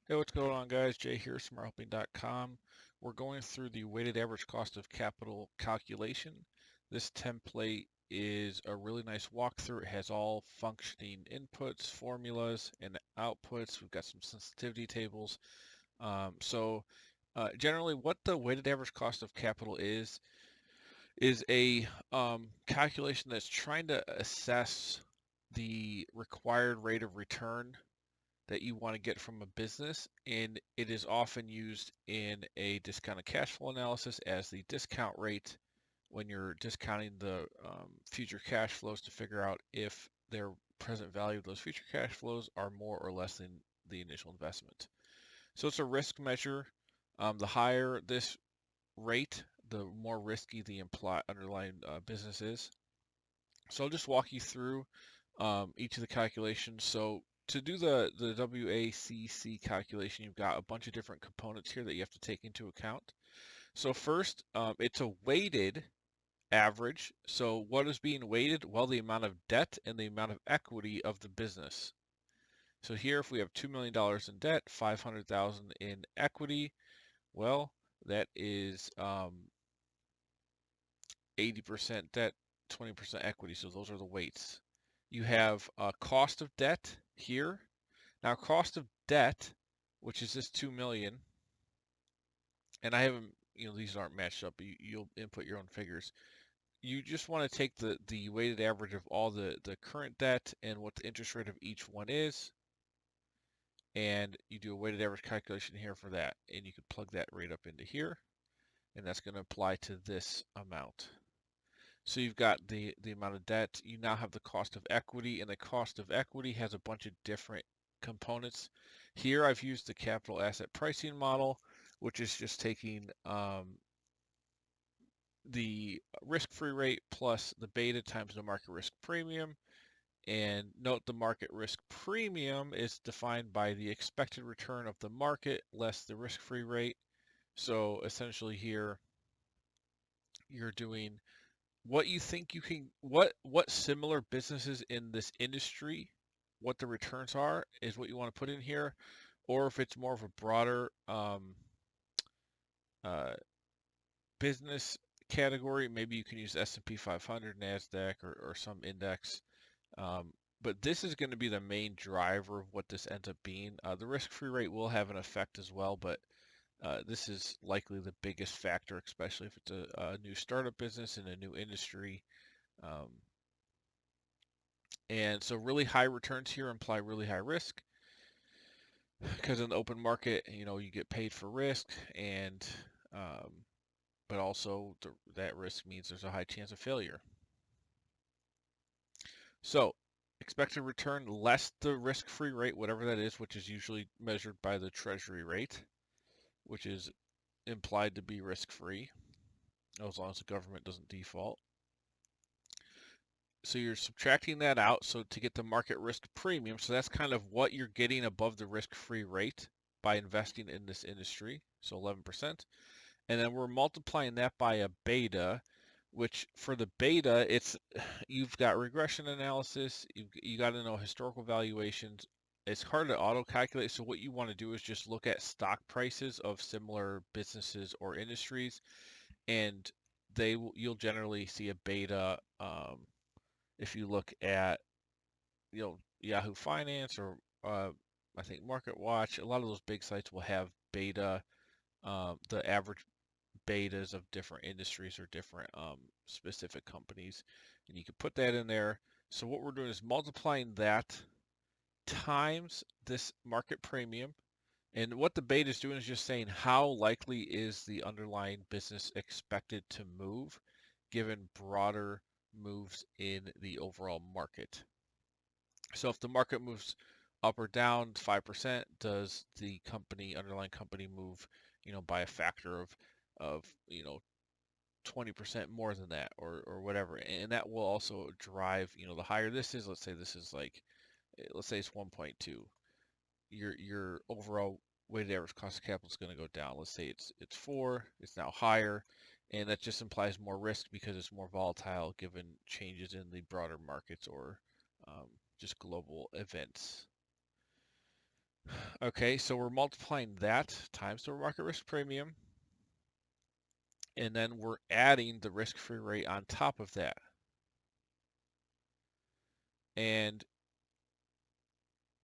Hey, what's going on, guys? Jay here, smarthelping.com. We're going through the weighted average cost of capital calculation. This template is a really nice walkthrough. It has all functioning inputs, formulas, and outputs. We've got some sensitivity tables. Generally, what the weighted average cost of capital is a calculation that's trying to assess the required rate of return that you want to get from a business, and it is often used in a discounted cash flow analysis as the discount rate when you're discounting the future cash flows to figure out if their present value of those future cash flows are more or less than the initial investment. So it's a risk measure. The higher this rate, the more risky the underlying business is. So I'll just walk you through each of the calculations. So to do the WACC calculation, you've got a bunch of different components here that you have to take into account. So first, it's a weighted average. So what is being weighted? Well, the amount of debt and the amount of equity of the business. So here, if we have $2 million in debt, 500,000 in equity, well, that is 80% debt, 20% equity. So those are the weights. You have cost of debt here. Now, cost of debt, which is this 2 million, and I haven't, these aren't matched up. You'll input your own figures. You just want to take the weighted average of all the current debt and what the interest rate of each one is, and you do a weighted average calculation here for that, and you can plug that rate up into here, and that's going to apply to this amount. So you've got the amount of debt. You now have the cost of equity, and the cost of equity has a bunch of different components. Here I've used the capital asset pricing model, which is just taking the risk-free rate plus the beta times the market risk premium. And note the market risk premium is defined by the expected return of the market less the risk-free rate. So essentially here you're doing what you think you can what similar businesses in this industry, what the returns are is what you want to put in here, or if it's more of a broader uh, business category, maybe you can use S&P 500, NASDAQ, or some index. But this is going to be the main driver of what this ends up being. The risk-free rate will have an effect as well, but this is likely the biggest factor, especially if it's a new startup business in a new industry. Um, And so really high returns here imply really high risk because in the open market, you get paid for risk, and um, but also that risk means there's a high chance of failure. So expected return less the risk-free rate, whatever that is, which is usually measured by the treasury rate, which is implied to be risk-free, as long as the government doesn't default. So you're subtracting that out, so to get the market risk premium, so that's kind of what you're getting above the risk-free rate by investing in this industry, so 11%. And then we're multiplying that by a beta, which for the beta, you've got regression analysis, you got to know historical valuations. It's hard to auto-calculate, so what you want to do is just look at stock prices of similar businesses or industries, and you'll generally see a beta. If you look at Yahoo Finance or I think Market Watch, a lot of those big sites will have beta, the average betas of different industries or different specific companies, and you can put that in there. So what we're doing is multiplying that times this market premium, and what the beta is doing is just saying how likely is the underlying business expected to move given broader moves in the overall market. So if the market moves up or down 5%, does the underlying company move, by a factor of 20% more than that, or whatever? And that will also drive, the higher this is, let's say this is let's say it's 1.2, your overall weighted average cost of capital is going to go down. Let's say it's 4, it's now higher, and that just implies more risk because it's more volatile given changes in the broader markets or just global events. Okay, so we're multiplying that times the market risk premium, and then we're adding the risk-free rate on top of that. And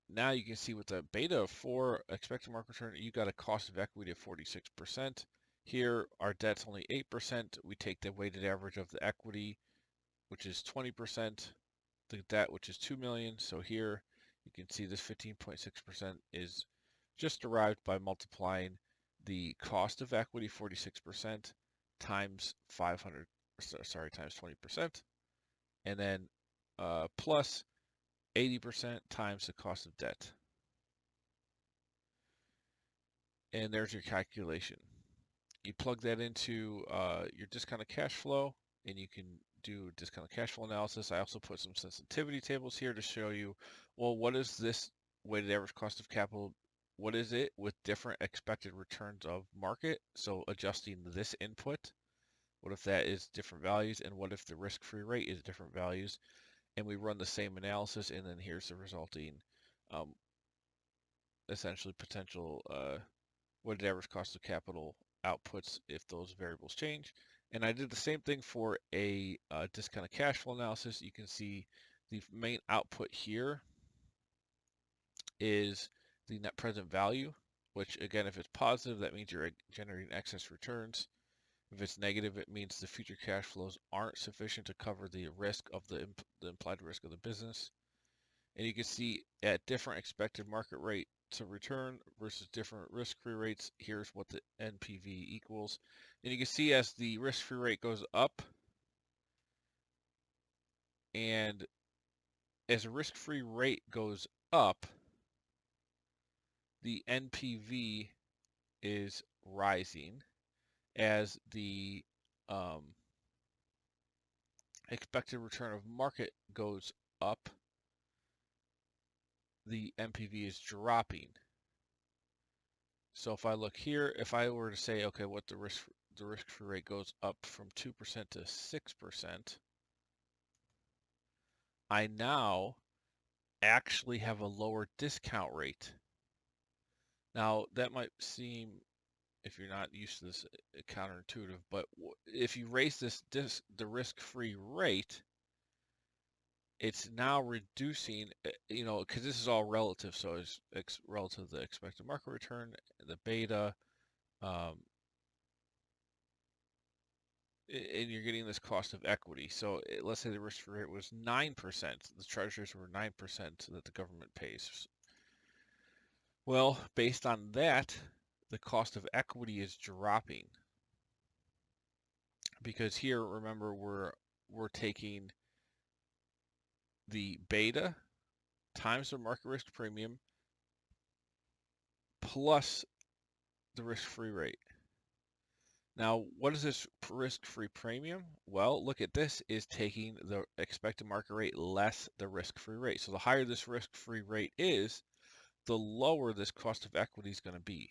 now you can see with the beta of 4 expected market return, you got a cost of equity of 46%. Here, our debt's only 8%. We take the weighted average of the equity, which is 20%, the debt, which is 2 million. So here you can see this 15.6% is just derived by multiplying the cost of equity, 46%, times 500, times 20%, and then plus 80% times the cost of debt. And there's your calculation. You plug that into your discounted cash flow, and you can do discounted cash flow analysis. I also put some sensitivity tables here to show you, well, what is this weighted average cost of capital? What is it with different expected returns of market? So adjusting this input, what if that is different values? And what if the risk-free rate is different values? And we run the same analysis, and then here's the resulting, essentially potential weighted average cost of capital outputs if those variables change. And I did the same thing for a discounted cash flow analysis. You can see the main output here is the net present value, which again, if it's positive, that means you're generating excess returns. If it's negative, it means the future cash flows aren't sufficient to cover the risk of the implied risk of the business. And you can see at different expected market rate to return versus different risk-free rates, here's what the NPV equals. And you can see as the risk-free rate goes up, and as the risk-free rate goes up, the NPV is rising. As the expected return of market goes up, the NPV is dropping. So if I look here, if I were to say, okay, what the risk-free rate goes up from 2% to 6%, I now actually have a lower discount rate. Now that might seem, if you're not used to this, counterintuitive, but if you raise the risk-free rate, it's now reducing, because this is all relative, so it's relative to the expected market return, the beta, and you're getting this cost of equity. So let's say the risk-free rate was 9%. The treasuries were 9% that the government pays. Well, based on that, the cost of equity is dropping. Because here, remember, we're taking the beta times the market risk premium plus the risk-free rate. Now, what is this risk-free premium? Well, look at this is taking the expected market rate less the risk-free rate. So the higher this risk-free rate is, the lower this cost of equity is going to be.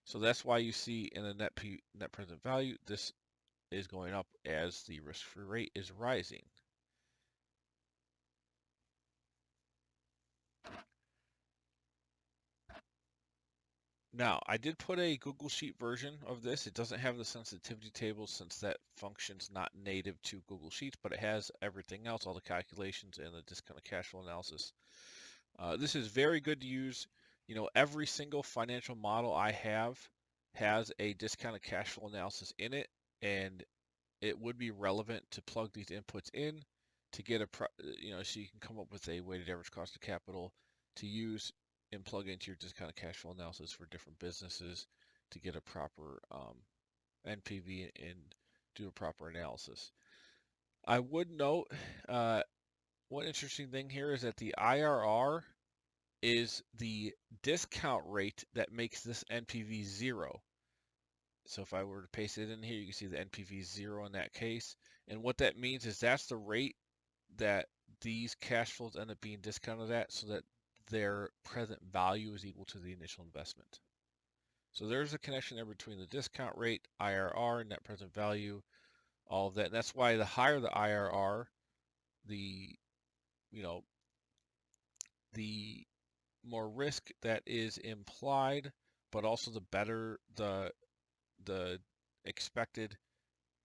So that's why you see in the net present value, this is going up as the risk-free rate is rising. Now, I did put a Google Sheet version of this. It doesn't have the sensitivity tables since that function's not native to Google Sheets, but it has everything else, all the calculations and the discounted cash flow analysis. This is very good to use. Every single financial model I have has a discounted cash flow analysis in it, and it would be relevant to plug these inputs in to get so you can come up with a weighted average cost of capital to use and plug into your discounted cash flow analysis for different businesses to get a proper NPV and do a proper analysis. I would note one interesting thing here is that the IRR is the discount rate that makes this NPV 0. So if I were to paste it in here, you can see the NPV 0 in that case. And what that means is that's the rate that these cash flows end up being discounted at so that their present value is equal to the initial investment. So there's a connection there between the discount rate, IRR, net present value, all of that. And that's why the higher the IRR, the more risk that is implied, but also the better the expected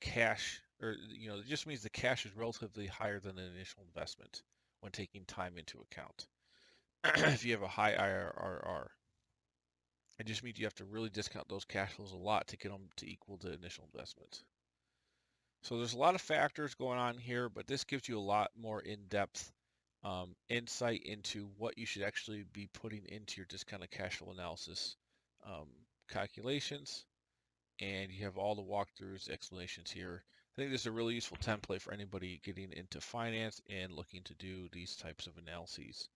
cash, or it just means the cash is relatively higher than the initial investment when taking time into account. If you have a high IRR, it just means you have to really discount those cash flows a lot to get them to equal the initial investment. So there's a lot of factors going on here, but this gives you a lot more in-depth insight into what you should actually be putting into your discounted cash flow analysis calculations. And you have all the walkthroughs, explanations here. I think this is a really useful template for anybody getting into finance and looking to do these types of analyses.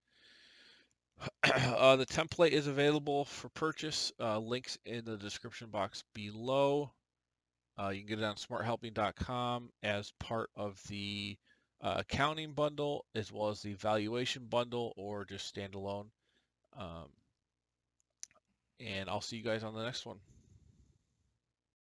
The template is available for purchase. Links in the description box below. You can get it on smarthelping.com as part of the accounting bundle, as well as the valuation bundle, or just standalone. And I'll see you guys on the next one.